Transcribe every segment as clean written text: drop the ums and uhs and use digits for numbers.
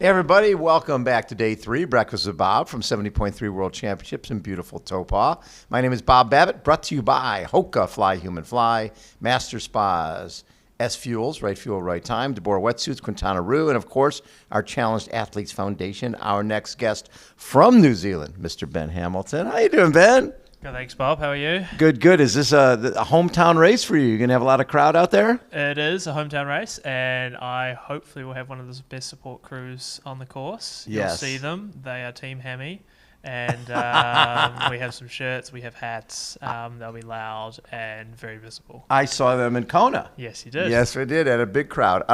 Hey everybody, welcome back to day 3, Breakfast with Bob from 70.3 World Championships in beautiful Taupo. My name is Bob Babbitt, brought to you by HOKA, Fly Human Fly, Master Spas, SFuels, Right Fuel, Right Time, Deboer Wetsuits, Quintana, and of course, our Challenged Athletes Foundation. Our next guest from New Zealand, Mr. Ben Hamilton. How you doing, Ben? Good, thanks, Bob. How are you? Good, good. Is this a hometown race for you? You going to have a lot of crowd out there? It is a hometown race, and I hopefully will have one of the best support crews on the course. Yes. You'll see them. They are Team Hammy, and we have some shirts, we have hats. They'll be loud and very visible. I saw them in Kona. Yes, you did. Yes, we did, at a big crowd.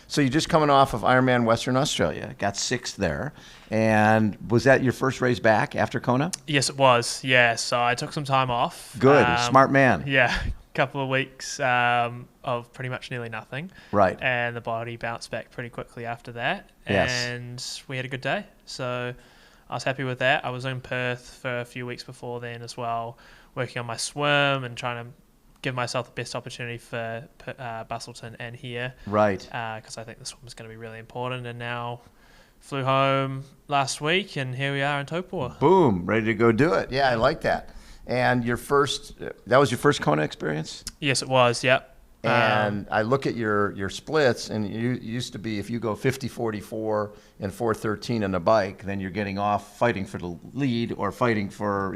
So you're just coming off of Ironman Western Australia, got 6th there. And was that your first race back after Kona? Yes, it was. Yeah, so I took some time off. Good, smart man. Yeah, a couple of weeks of pretty much nearly nothing. Right. And the body bounced back pretty quickly after that. Yes. And we had a good day. So I was happy with that. I was in Perth for a few weeks before then as well, working on my swim and trying to give myself the best opportunity for Bustleton and here. Right. Because I think the swim is going to be really important. And now flew home last week, and here we are in Taupo. Boom, ready to go do it. Yeah, I like that. And that was your first Kona experience? Yes, it was, yep. And I look at your splits, and you used to be, if you go 50-44 and 4:13 on the bike, then you're getting off fighting for the lead or fighting for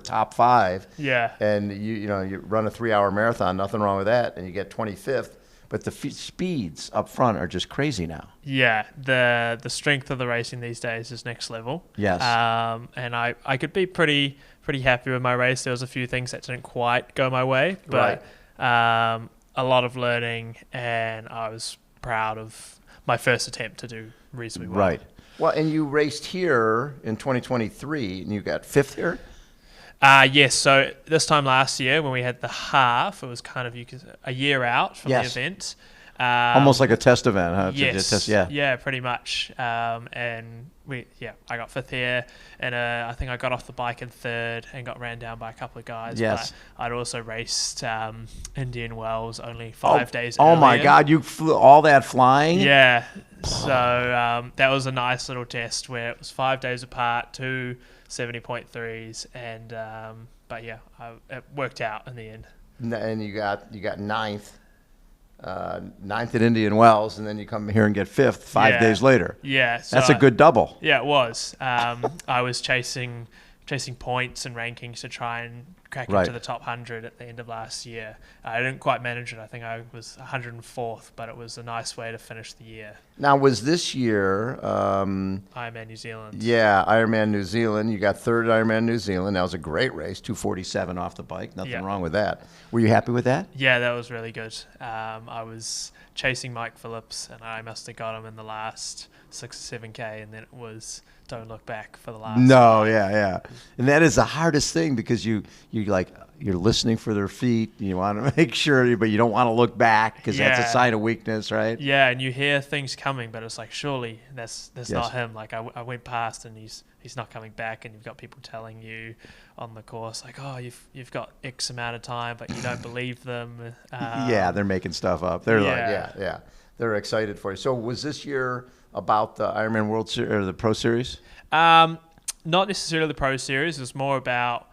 top 5. Yeah. And you run a 3-hour marathon, nothing wrong with that, and you get 25th. But the speeds up front are just crazy now. Yeah, the strength of the racing these days is next level. Yes. And I could be pretty happy with my race. There was a few things that didn't quite go my way, but right. A lot of learning, and I was proud of my first attempt to do reasonably well. Right. Well, and you raced here in 2023, and you got 5th here? Yes, so this time last year when we had the half, it was kind of a year out from the event. Almost like a test event, huh? Yes, yeah, pretty much. And I got 5th here, and I think I got off the bike in 3rd and got ran down by a couple of guys. Yes. But I'd also raced Indian Wells only 5 days earlier. Oh my God, you flew all that flying? Yeah, so that was a nice little test where it was 5 days apart, 2 70.3s, and but yeah, it worked out in the end. And you got 9th at Indian Wells, and then you come here and get 5th 5 days later. Yeah, so that's a good double. Yeah, it was. I was chasing points and rankings to try and crack into the top 100 at the end of last year. I didn't quite manage it. I think I was 104th, but it was a nice way to finish the year. Now, was this year Ironman New Zealand? Yeah, Ironman New Zealand. You got 3rd at Ironman New Zealand. That was a great race, 2:47 off the bike. Nothing wrong with that. Were you happy with that? Yeah, that was really good. I was chasing Mike Phillips, and I must have got him in the last 6 or 7K, and then it was don't look back for the last. No, yeah. And that is the hardest thing, because you're listening for their feet. You want to make sure, but you don't want to look back, because that's a sign of weakness, right? Yeah, and you hear things coming, but it's like, surely that's not him. Like I went past, and he's not coming back, and you've got people telling you on the course, like, oh, you've got X amount of time, but you don't believe them. Yeah, they're making stuff up. They're like, they're excited for you. So was this year about the Ironman World Series or the Pro Series? Not necessarily the Pro Series. It was more about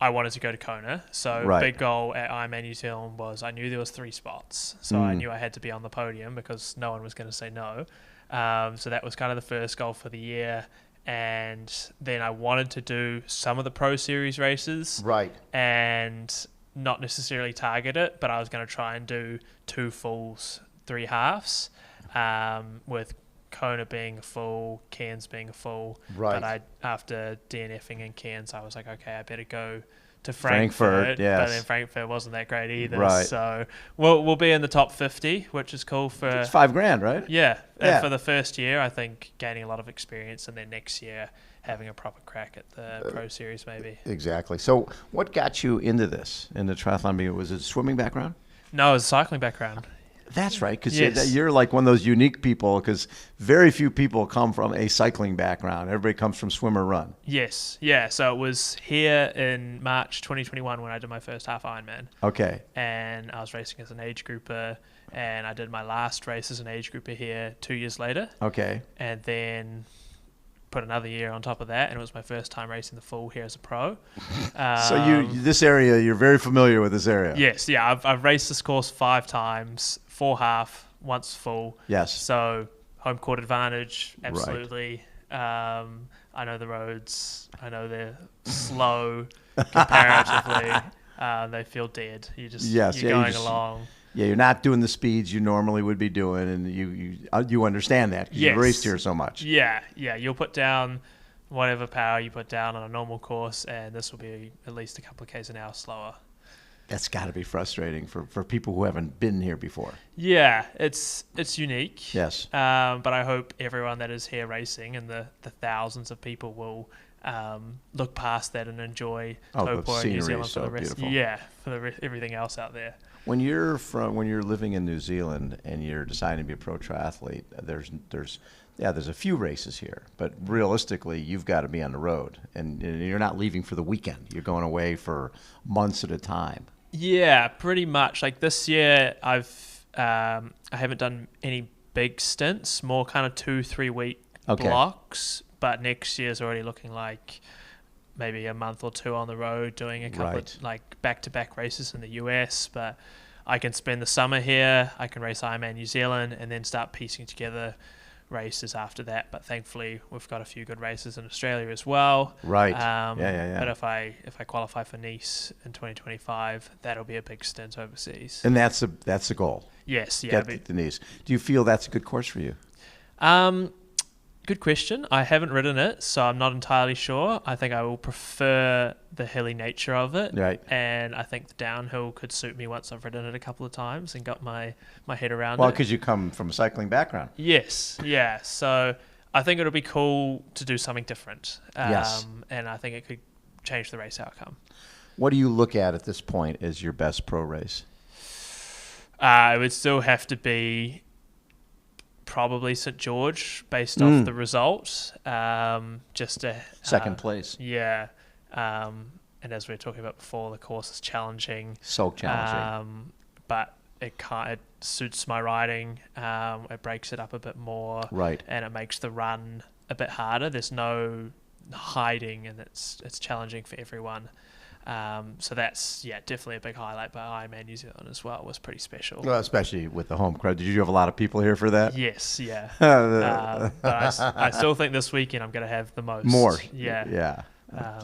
I wanted to go to Kona. So big goal at Ironman New Zealand was I knew there was 3 spots. So I knew I had to be on the podium because no one was going to say no. So that was kind of the first goal for the year. And then I wanted to do some of the Pro Series races. Right. And not necessarily target it, but I was going to try and do 2 fulls, 3 halves, with Kona being a full, Cairns being a full. Right. But after DNFing in Cairns, I was like, okay, I better go to Frankfurt. Yes. But then Frankfurt wasn't that great either. Right. So we'll be in the top 50, which is cool for. It's $5,000, right? Yeah. And for the first year, I think gaining a lot of experience, and then next year having a proper crack at the Pro Series, maybe. Exactly. So what got you into this, in the triathlon? Was it a swimming background? No, it was a cycling background. That's right, because you're like one of those unique people, because very few people come from a cycling background. Everybody comes from swim or run. Yes, yeah. So it was here in March 2021 when I did my first half Ironman. Okay. And I was racing as an age grouper, and I did my last race as an age grouper here 2 years later. Okay. And then put another year on top of that, and it was my first time racing the full here as a pro. So this area, you're very familiar with this area. Yes, yeah. I've raced this course 5 times, 4 half, once full. Yes. So home court advantage, absolutely. Right. I know the roads. I know they're slow comparatively. They feel dead. You're going along. Yeah, you're not doing the speeds you normally would be doing, and you understand that because you've raced here so much. Yeah. You'll put down whatever power you put down on a normal course, and this will be at least a couple of k's an hour slower. That's got to be frustrating for people who haven't been here before. Yeah, it's unique. Yes. But I hope everyone that is here racing and the thousands of people will look past that and enjoy Taupo and New Zealand for the rest. Beautiful. Yeah, for everything else out there. When you're living in New Zealand and you're deciding to be a pro triathlete, there's a few races here, but realistically, you've got to be on the road, and you're not leaving for the weekend. You're going away for months at a time. Yeah, pretty much. Like this year, I haven't done any big stints, more kind of 2-3 week blocks. But next year's already looking like maybe a month or 2 on the road, doing a couple of like back-to-back races in the US. But I can spend the summer here. I can race Ironman New Zealand and then start piecing together races after that. But thankfully, we've got a few good races in Australia as well. Right. Yeah. But if I qualify for Nice in 2025, that'll be a big stint overseas. And that's the goal. Yes. Yeah. Get to Nice. Do you feel that's a good course for you? Good question. I haven't ridden it, so I'm not entirely sure. I think I will prefer the hilly nature of it. Right. And I think the downhill could suit me once I've ridden it a couple of times and got my head around it. Well, because you come from a cycling background. Yes. Yeah. So I think it'll be cool to do something different. Yes. And I think it could change the race outcome. What do you look at this point as your best pro race? It would still have to be probably St. George based off the results. Just a second place. Yeah. And as we were talking about before, the course is challenging. So challenging. But it suits my riding. It breaks it up a bit more. Right. And it makes the run a bit harder. There's no hiding, and it's challenging for everyone. So that's definitely a big highlight. But Ironman New Zealand as well was pretty special. Well, especially with the home crowd. Did you have a lot of people here for that? Yes, yeah. But I still think this weekend I'm going to have the most. More. Yeah. Yeah.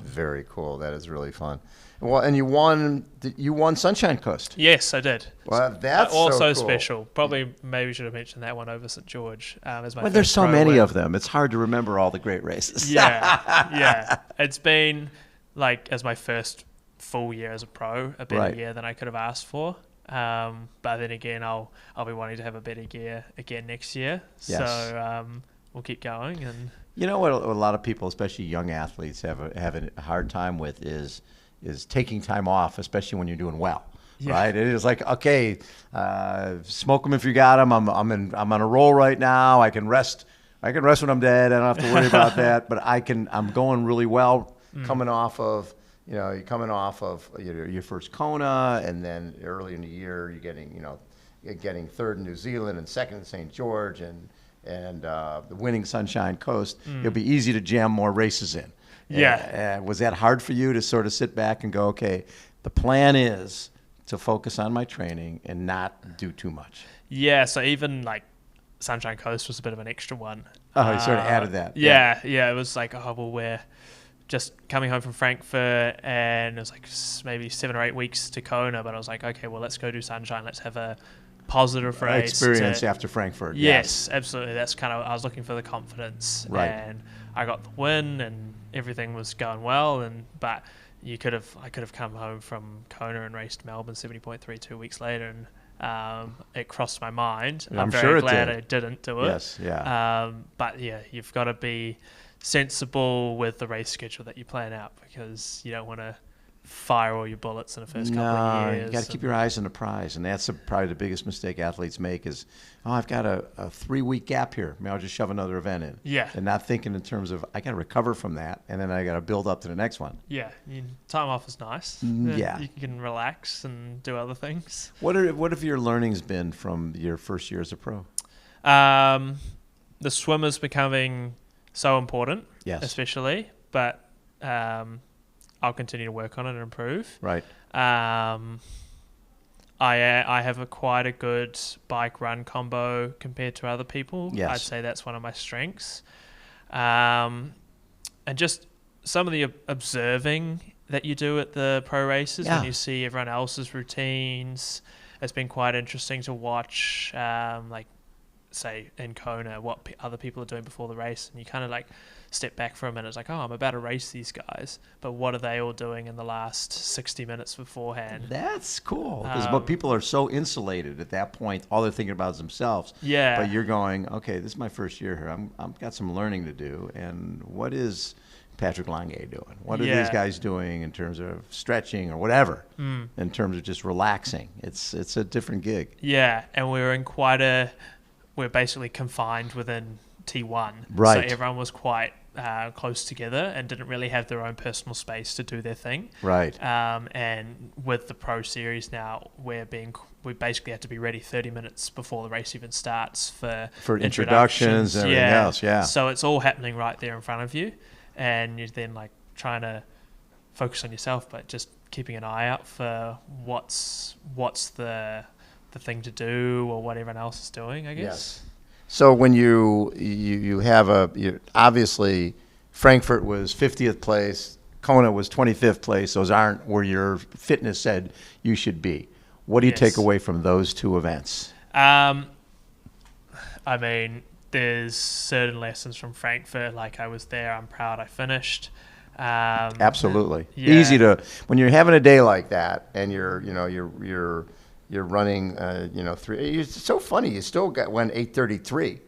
Very cool. That is really fun. Well, and you won Sunshine Coast. Yes, I did. Well, that's also so cool. Special. Probably maybe should have mentioned that one over St. George as my. Well, there's so many of them. It's hard to remember all the great races. Yeah. It's been as my first full year as a pro, a better year than I could have asked for. But then again, I'll be wanting to have a better year again next year. Yes. So we'll keep going. And you know what a lot of people, especially young athletes, have a hard time with is taking time off, especially when you're doing well. Yeah. Right? It is like, okay, smoke them if you got them. I'm on a roll right now. I can rest when I'm dead. I don't have to worry about that. But I'm going really well, coming off of. You're coming off of your first Kona, and then early in the year you're getting third in New Zealand and second in St. George, and the winning Sunshine Coast. It'll be easy to jam more races in. Yeah. Was that hard for you to sort of sit back and go, okay, the plan is to focus on my training and not do too much? Yeah. So even Sunshine Coast was a bit of an extra one. Oh, you sort of added that. Yeah. It was like, we're just coming home from Frankfurt, and it was maybe 7 or 8 weeks to Kona, but I was like, okay, well, let's go do Sunshine. Let's have a positive race. Experience after Frankfurt. Yes, absolutely. That's I was looking for the confidence. Right. And I got the win, and everything was going well. But I could have come home from Kona and raced Melbourne 70.3 2 weeks later, and it crossed my mind. I'm very glad I didn't do it. Yes, yeah. But you've got to be sensible with the race schedule that you plan out, because you don't want to fire all your bullets in the first couple of years. You got to keep your eyes on the prize, and that's probably the biggest mistake athletes make is, I've got a 3-week gap here. Maybe I'll just shove another event in. Yeah. And not thinking in terms of, I got to recover from that, and then I got to build up to the next one. Yeah. Time off is nice. Yeah. You can relax and do other things. What have your learnings been from your first year as a pro? The swimmer's becoming so important, Yes. especially, but I'll continue to work on it and improve. Right. I have quite a good bike-run combo compared to other people. Yes. I'd say that's one of my strengths. And just some of the observing that you do at the pro races when you see everyone else's routines. It's been quite interesting to watch, like, say, in Kona, what other people are doing before the race. And you kind of, like, step back for a minute. It's like, I'm about to race these guys, but what are they all doing in the last 60 minutes beforehand? That's cool, because people are so insulated at that point. All they're thinking about is themselves. Yeah. But you're going, okay, this is my first year here. I've got some learning to do. And what is Patrick Lange doing? What are these guys doing in terms of stretching or whatever, in terms of just relaxing? It's a different gig. Yeah, and we're basically confined within T1. Right. So everyone was quite close together and didn't really have their own personal space to do their thing. Right. And with the Pro Series now, we basically have to be ready 30 minutes before the race even starts for introductions and everything else. Yeah. So it's all happening right there in front of you, and you're then like trying to focus on yourself, but just keeping an eye out for what's the thing to do or what everyone else is doing, I guess. Yes. So when you have obviously Frankfurt was 50th place, Kona was 25th place. Those aren't where your fitness said you should be. What do you take away from those two events? I mean, there's certain lessons from Frankfurt. Like, I was there, I'm proud I finished. Absolutely. Yeah. Easy to, when you're having a day like that and you're running, it's so funny. You still went 8:33,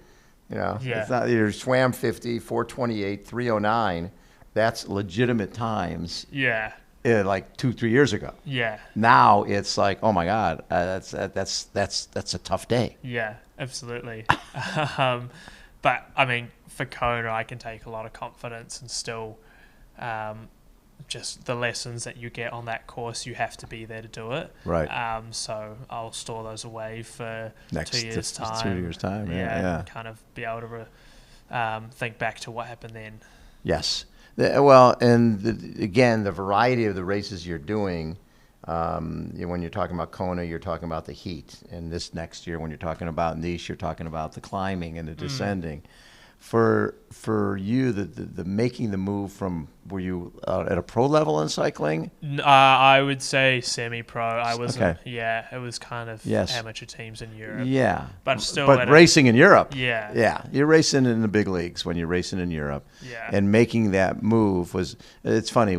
It's not, you swam 50, 4:28, 3:09. That's legitimate times. Yeah. Like 2-3 years ago. Yeah. Now it's like, oh my God, that's a tough day. Yeah, absolutely. But I mean, for Kona, I can take a lot of confidence and still, just the lessons that you get on that course, you have to be there to do it. Right. So I'll store those away for Next 2 years' time. 2 years' time. Yeah. And kind of be able to think back to what happened then. Yes. Again, the variety of the races you're doing, when you're talking about Kona, you're talking about the heat. And this next year, when you're talking about Nice, you're talking about the climbing and the descending. For you, the making the move from, were you at a pro level in cycling? I would say semi-pro. I wasn't. Okay. Yeah, it was kind of amateur teams in Europe. Yeah, but still. But racing in Europe. Yeah. Yeah, you're racing in the big leagues when you're racing in Europe. Yeah. And making that move was. It's funny.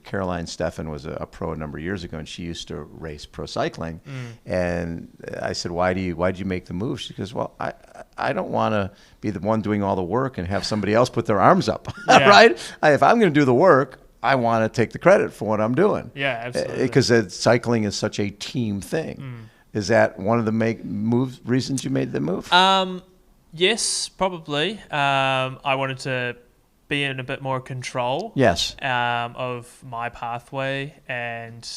Caroline Steffen was a pro a number of years ago, and she used to race pro cycling. And I said, "Why'd you make the move?" She goes, "Well, I don't want to be the one doing all the work and have somebody else put their arms up, right? If I'm going to do the work, I want to take the credit for what I'm doing." Yeah, absolutely. Because cycling is such a team thing. Is that one of the reasons you made the move? Yes, probably. I wanted to be in a bit more control. Yes. Of my pathway, and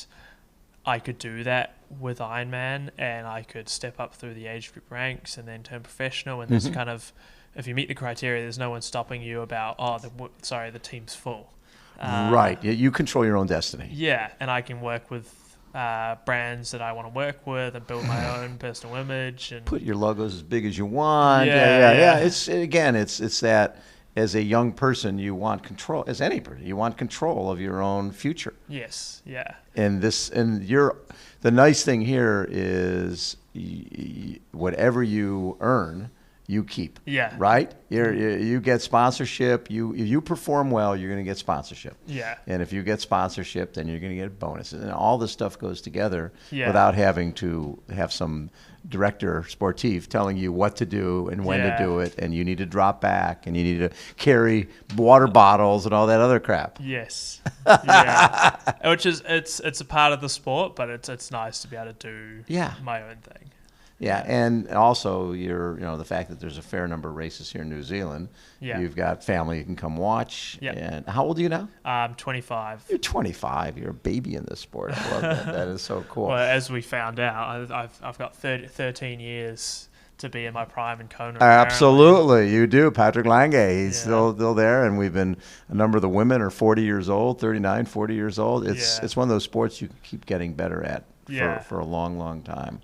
I could do that with Ironman, and I could step up through the age group ranks and then turn professional. And there's kind of, if you meet the criteria, there's no one stopping you about, the team's full. Right. You control your own destiny. Yeah, and I can work with brands that I want to work with and build my own personal image and put your logos as big as you want. Yeah. It's that as a young person, you want control. As any person, you want control of your own future. Yes. Yeah. And the nice thing here is whatever you earn, you keep. Yeah. Right? You get sponsorship. If you perform well, you're going to get sponsorship. Yeah. And if you get sponsorship, then you're going to get bonuses. And all this stuff goes together Yeah. without having to have some director sportif telling you what to do and when to do it. And you need to drop back and you need to carry water bottles and all that other crap. Yes. Yeah. Which is it's a part of the sport, but it's nice to be able to do my own thing. Yeah, and also the fact that there's a fair number of races here in New Zealand. Yeah. You've got family you can come watch. Yep. And how old are you now? I'm 25. You're 25. You're a baby in this sport. I love that. That is so cool. Well, as we found out, I've got 13 years to be in my prime in Kona. Absolutely, you do. Patrick Lange, he's still there, and we've been, a number of the women are 40 years old, 39, 40 years old. It's one of those sports you can keep getting better at for a long, long time.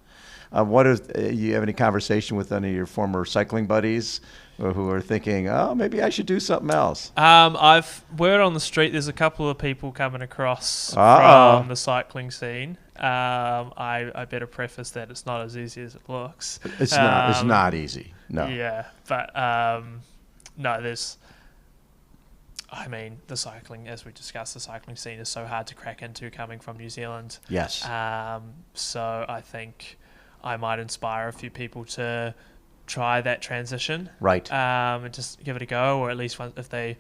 You have any conversation with any of your former cycling buddies who are thinking, oh, maybe I should do something else? Word on the street, there's a couple of people coming across from the cycling scene. I better preface that it's not as easy as it looks. It's not easy. No. Yeah, but no, the cycling, as we discussed, the cycling scene is so hard to crack into coming from New Zealand. Yes. So I think I might inspire a few people to try that transition. Right. And just give it a go, or at least if they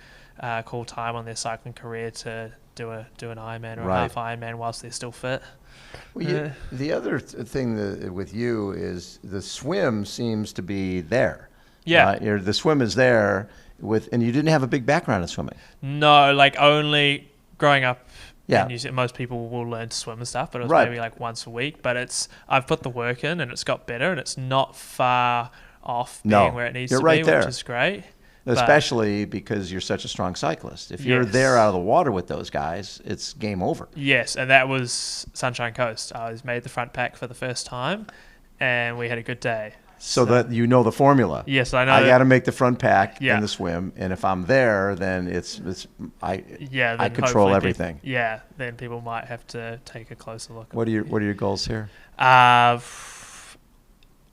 call time on their cycling career to do an Ironman or a half Ironman whilst they're still fit. Well, the other thing with you is the swim seems to be there. Yeah. The swim is there and you didn't have a big background in swimming. No, like only growing up. Yeah. In New Zealand, most people will learn to swim and stuff, but it was maybe like once a week. But I've put the work in and it's got better and it's not far off being where it needs to be, which is great. Especially because you're such a strong cyclist. If you're there out of the water with those guys, it's game over. Yes, and that was Sunshine Coast. I made the front pack for the first time and we had a good day. So that you know the formula. Yes, I know. I got to make the front pack in the swim, and if I'm there, then I control everything. Then people might have to take a closer look. What are your goals here? I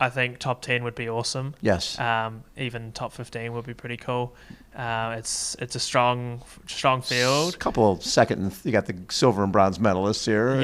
think top 10 would be awesome. Yes. Even top 15 would be pretty cool. It's a strong field. A couple of you got the silver and bronze medalists here.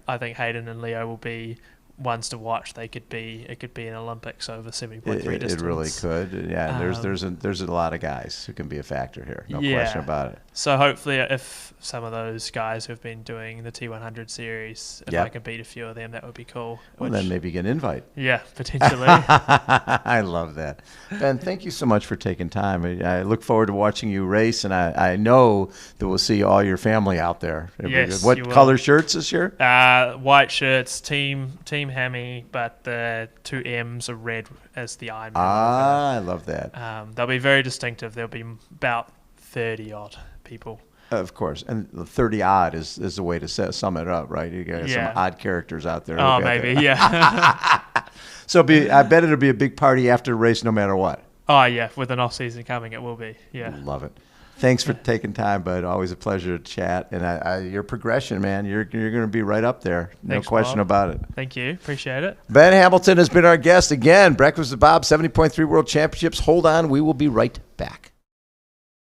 I think Hayden and Leo will be ones to watch. It could be an Olympics over 70.3 distance. It really could. Yeah, and there's a lot of guys who can be a factor here. No question about it. So hopefully, if some of those guys who've been doing the T100 series, if I can beat a few of them, that would be cool. Well, then maybe get an invite. Yeah, potentially. I love that. Ben, thank you so much for taking time. I look forward to watching you race, and I know that we'll see all your family out there. Yes, what color shirts this year? White shirts, team Hammy, but the two M's are red as the Ironman. I love that. They'll be very distinctive. There'll be about 30 odd people. Of course, and the 30 odd is the way to sum it up, right? You got some odd characters out there. Oh, maybe, yeah. So I bet it'll be a big party after the race, no matter what. Oh yeah, with an off season coming, it will be. Yeah, love it. Thanks for taking time, bud. Always a pleasure to chat. And your progression, man, you're going to be right up there. No question about it. Thank you. Appreciate it. Ben Hamilton has been our guest again. Breakfast with Bob, 70.3 World Championships. Hold on. We will be right back.